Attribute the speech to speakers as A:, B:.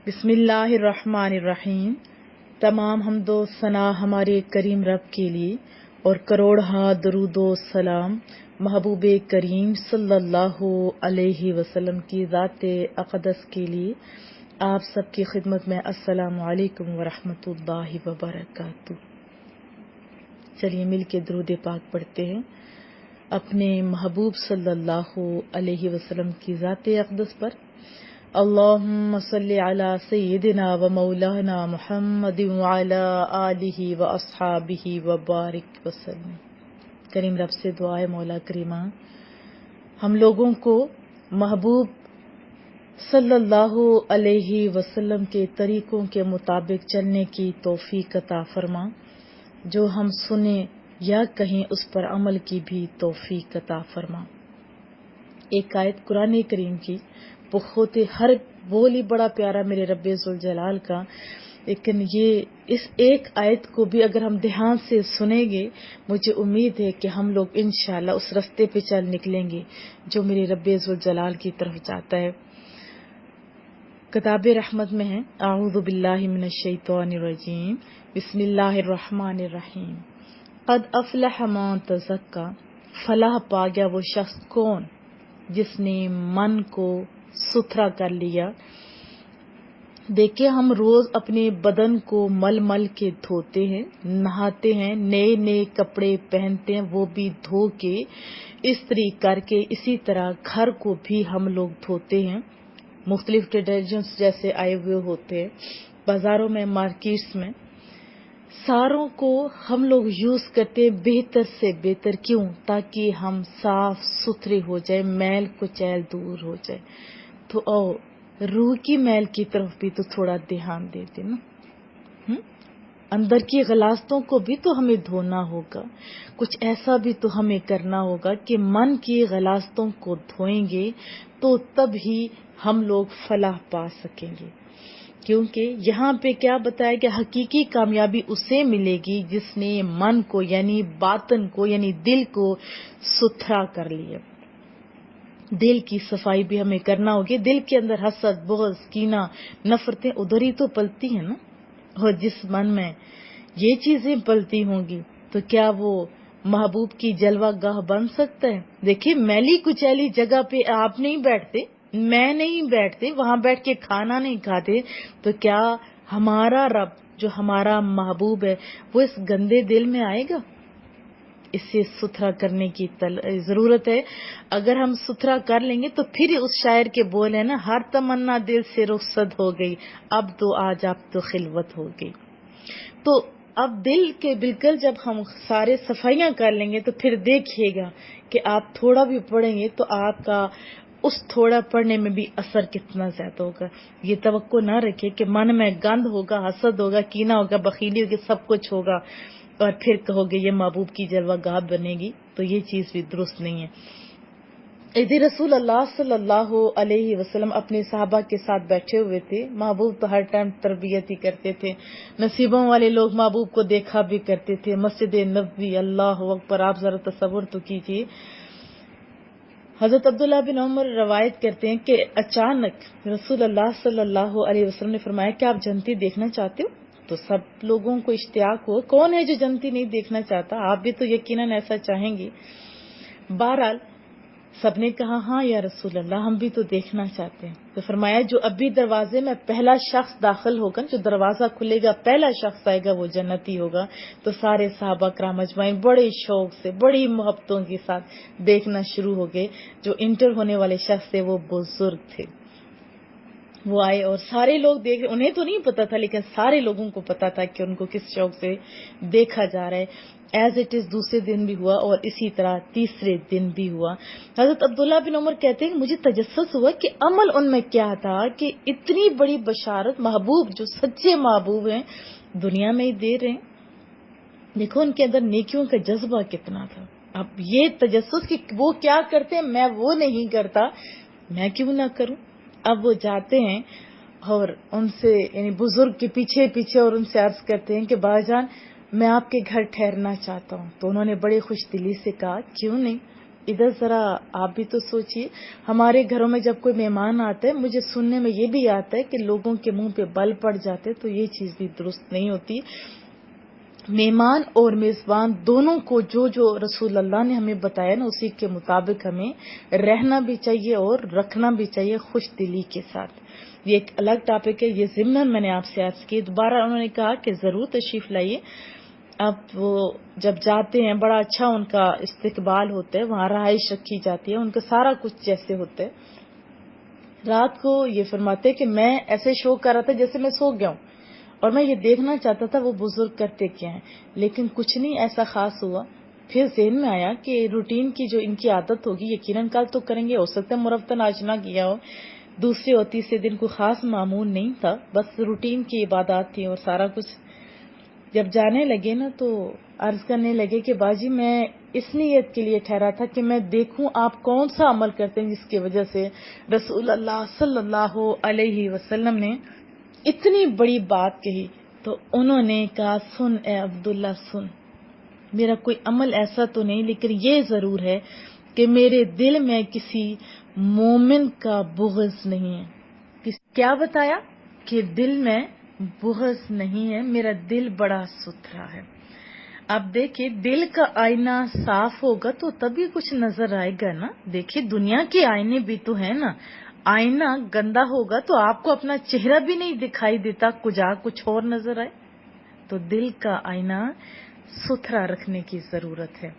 A: بسم اللہ الرحمن الرحیم۔ تمام حمد و ثنا ہمارے کریم رب کے لیے اور کروڑ درود و سلام محبوب کریم صلی اللہ علیہ وسلم کی ذات اقدس کے لیے۔ آپ سب کی خدمت میں السلام علیکم ورحمۃ اللہ وبرکاتہ۔ چلیے مل کے درود پاک پڑھتے ہیں اپنے محبوب صلی اللہ علیہ وسلم کی ذات اقدس پر۔ اللہم صلی علی سیدنا و مولانا محمد وعلی آلہ و اصحابہ وبارک وسلم۔ کریم رب سے دعا ہے مولا کریمہ ہم لوگوں کو محبوب صلی اللہ علیہ وسلم کے طریقوں کے مطابق چلنے کی توفیق عطا فرما، جو ہم سنیں یا کہیں اس پر عمل کی بھی توفیق عطا فرما۔ ایک آیت قرآن کریم کی بہت ہر بول ہی بڑا پیارا میرے رب ذوالجلال کا، لیکن یہ اس ایک آیت کو بھی اگر ہم دھیان سے سنیں گے مجھے امید ہے کہ ہم لوگ انشاءاللہ اس رستے پہ چل نکلیں گے جو میرے رب ذوالجلال کی طرف جاتا ہے۔ کتاب رحمت میں ہے اعوذ باللہ من الشیطان الرجیم بسم اللہ الرحمن الرحیم۔ قد افلح من تزکا، فلاح پا گیا وہ شخص کون جس نے من کو ستھرا کر لیا۔ دیکھیں ہم روز اپنے بدن کو مل مل کے دھوتے ہیں، نہاتے ہیں، نئے نئے کپڑے پہنتے ہیں، وہ بھی دھو کے استری کر کے، اسی طرح گھر کو بھی ہم لوگ دھوتے ہیں۔ مختلف ڈٹرجنٹس جیسے آئے ہوئے ہوتے ہیں بازاروں میں، مارکیٹس میں، ساروں کو ہم لوگ یوز کرتے ہیں بہتر سے بہتر۔ کیوں؟ تاکہ ہم صاف ستھرے ہو جائیں، میل کچیل دور ہو جائے۔ تو روح کی میل کی طرف بھی تو تھوڑا دھیان دیتے نا، اندر کی غلاظتوں کو بھی تو ہمیں دھونا ہوگا، کچھ ایسا بھی تو ہمیں کرنا ہوگا کہ من کی غلاظتوں کو دھوئیں گے تو تب ہی ہم لوگ فلاح پا سکیں گے۔ کیونکہ یہاں پہ کیا بتایا کہ حقیقی کامیابی اسے ملے گی جس نے من کو یعنی باطن کو یعنی دل کو ستھرا کر لیا۔ دل کی صفائی بھی ہمیں کرنا ہوگی۔ دل کے اندر حسد، بغض، کینہ، نفرتیں ادھر ہی تو پلتی ہیں نا، اور جس من میں یہ چیزیں پلتی ہوں گی تو کیا وہ محبوب کی جلوہ گاہ بن سکتا ہے؟ دیکھیں میلی کچیلی جگہ پہ آپ نہیں بیٹھتے، میں نہیں بیٹھتے، وہاں بیٹھ کے کھانا نہیں کھاتے، تو کیا ہمارا رب جو ہمارا محبوب ہے وہ اس گندے دل میں آئے گا؟ اسے ستھرا کرنے کی ضرورت ہے۔ اگر ہم ستھرا کر لیں گے تو پھر اس شاعر کے بول ہے نا، ہر تمنا دل سے رخصت ہو گئی، اب تو آج اب تو خلوت ہو گئی۔ تو اب دل کے بالکل جب ہم سارے صفائیاں کر لیں گے تو پھر دیکھیے گا کہ آپ تھوڑا بھی پڑھیں گے تو آپ کا اس تھوڑا پڑھنے میں بھی اثر کتنا زیادہ ہوگا۔ یہ توقع نہ رکھے کہ من میں گند ہوگا، حسد ہوگا، کینہ ہوگا، بخیلی ہوگی، سب کچھ ہوگا اور پھر کہو گے یہ محبوب کی جلوہ گاہ بنے گی، تو یہ چیز بھی درست نہیں ہے۔ ادھر رسول اللہ صلی اللہ علیہ وسلم اپنے صحابہ کے ساتھ بیٹھے ہوئے تھے۔ محبوب تو ہر ٹائم تربیت ہی کرتے تھے، نصیبوں والے لوگ محبوب کو دیکھا بھی کرتے تھے۔ مسجد نبوی، اللہ اکبر، آپ ذرا تصور تو کیجیے۔ حضرت عبداللہ بن عمر روایت کرتے ہیں کہ اچانک رسول اللہ صلی اللہ علیہ وسلم نے فرمایا کہ آپ جنتی دیکھنا چاہتے ہو؟ تو سب لوگوں کو اشتیاق ہو، کون ہے جو جنتی نہیں دیکھنا چاہتا؟ آپ بھی تو یقیناً ایسا چاہیں گے۔ بہرحال سب نے کہا ہاں یا رسول اللہ، ہم بھی تو دیکھنا چاہتے ہیں۔ تو فرمایا جو ابھی دروازے میں پہلا شخص داخل ہوگا، جو دروازہ کھلے گا پہلا شخص آئے گا وہ جنتی ہوگا۔ تو سارے صحابہ کرام اجمعین بڑے شوق سے، بڑی محبتوں کے ساتھ دیکھنا شروع ہو گئے۔ جو انٹر ہونے والے شخص تھے وہ بزرگ تھے، وہ آئے اور سارے لوگ دیکھ رہے، انہیں تو نہیں پتا تھا لیکن سارے لوگوں کو پتا تھا کہ ان کو کس شوق سے دیکھا جا رہا ہے۔ ایز اٹ از دوسرے دن بھی ہوا اور اسی طرح تیسرے دن بھی ہوا۔ حضرت عبداللہ بن عمر کہتے ہیں کہ مجھے تجسس ہوا کہ عمل ان میں کیا تھا کہ اتنی بڑی بشارت محبوب جو سچے محبوب ہیں دنیا میں ہی دے رہے ہیں۔ دیکھو ان کے اندر نیکیوں کا جذبہ کتنا تھا۔ اب یہ تجسس کہ وہ کیا کرتے ہیں میں وہ نہیں کرتا، میں کیوں نہ کروں۔ اب وہ جاتے ہیں اور ان سے یعنی بزرگ کے پیچھے پیچھے اور ان سے عرض کرتے ہیں کہ بھائی جان میں آپ کے گھر ٹھہرنا چاہتا ہوں۔ تو انہوں نے بڑے خوش دلی سے کہا کیوں نہیں، ادھر ذرا آپ بھی تو سوچیے، ہمارے گھروں میں جب کوئی مہمان آتے ہیں، مجھے سننے میں یہ بھی آتا ہے کہ لوگوں کے منہ پہ بل پڑ جاتے، تو یہ چیز بھی درست نہیں ہوتی۔ مہمان اور میزبان دونوں کو جو جو رسول اللہ نے ہمیں بتایا نا، اسی کے مطابق ہمیں رہنا بھی چاہیے اور رکھنا بھی چاہیے خوش دلی کے ساتھ۔ یہ ایک الگ ٹاپک ہے، یہ ضمن میں نے آپ سے عرض کی۔ دوبارہ انہوں نے کہا کہ ضرور تشریف لائیے۔ اب وہ جب جاتے ہیں بڑا اچھا ان کا استقبال ہوتا ہے، وہاں رہائش رکھی جاتی ہے، ان کا سارا کچھ جیسے ہوتا ہے۔ رات کو یہ فرماتے کہ میں ایسے شو کر رہا تھا جیسے میں سو گیا ہوں، اور میں یہ دیکھنا چاہتا تھا وہ بزرگ کرتے کیا ہیں، لیکن کچھ نہیں ایسا خاص ہوا۔ پھر ذہن میں آیا کہ روٹین کی جو ان کی عادت ہوگی یقیناً کل تو کریں گے، ہو سکتا ہے مرتبہ آج نہ کیا ہو، دوسرے اور تیسرے دن کوئی خاص معمول نہیں تھا، بس روٹین کی عبادات تھی اور سارا کچھ۔ جب جانے لگے نا تو عرض کرنے لگے کہ باجی میں اس نیت کے لیے ٹھہرا تھا کہ میں دیکھوں آپ کون سا عمل کرتے ہیں جس کی وجہ سے رسول اللہ صلی اللہ علیہ وسلم نے اتنی بڑی بات کہی۔ تو انہوں نے کہا سن اے عبداللہ سن، میرا کوئی عمل ایسا تو نہیں، لیکن یہ ضرور ہے کہ میرے دل میں کسی مومن کا بغض نہیں ہے۔ کیا بتایا کہ دل میں بغض نہیں ہے، میرا دل بڑا ستھرا ہے۔ اب دیکھیں دل کا آئینہ صاف ہوگا تو تبھی کچھ نظر آئے گا نا۔ دیکھیں دنیا کے آئینے بھی تو ہیں نا، آئینہ گندا ہوگا تو آپ کو اپنا چہرہ بھی نہیں دکھائی دیتا، کچھ اور نظر آئے۔ تو دل کا آئینہ ستھرا رکھنے کی ضرورت ہے۔